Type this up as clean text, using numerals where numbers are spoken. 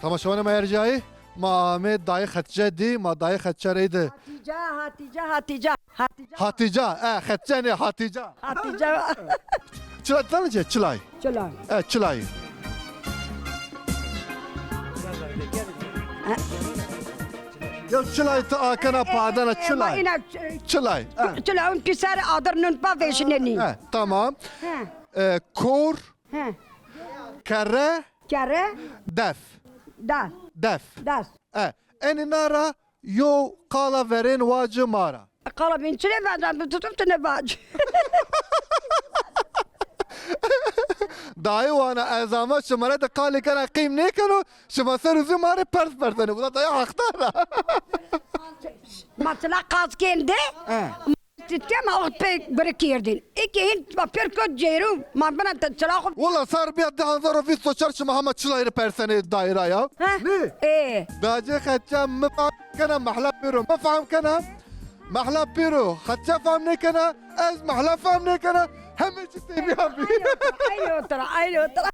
طبعا شو انا ما يرجعي ما مي داي خدشه دي ما داي خدشه ريدي Hatice خدشه ne Hatice Çılay tanıcı çılay çılay Yo çılay ta akana padana çılay çılay Çılağın pisar adırnın pa veşneni. tamam kor kare Kere def da def das. eni nara yo kala verin vacı mara Kala bin çile ben tutup ne bacı. داي وانا ازامات شمرات قال كان قيم نيكنو شما سر زي ماري برس برسني ولا ضيع اختار Matla kaz kendi. Sistem alt pe bırakırdın. İki hint papir kod ceru. Man bana tçala. والله صار بيد هنظر في سوشر شما هم تشلاير برسني الدايره يا باجي خدشا مفهم كنا محلا بيرو مفهم كنا محلا بيرو خدشا فهمني كنا از محلا فهمني كنا هم جتي بيها Aynı otura.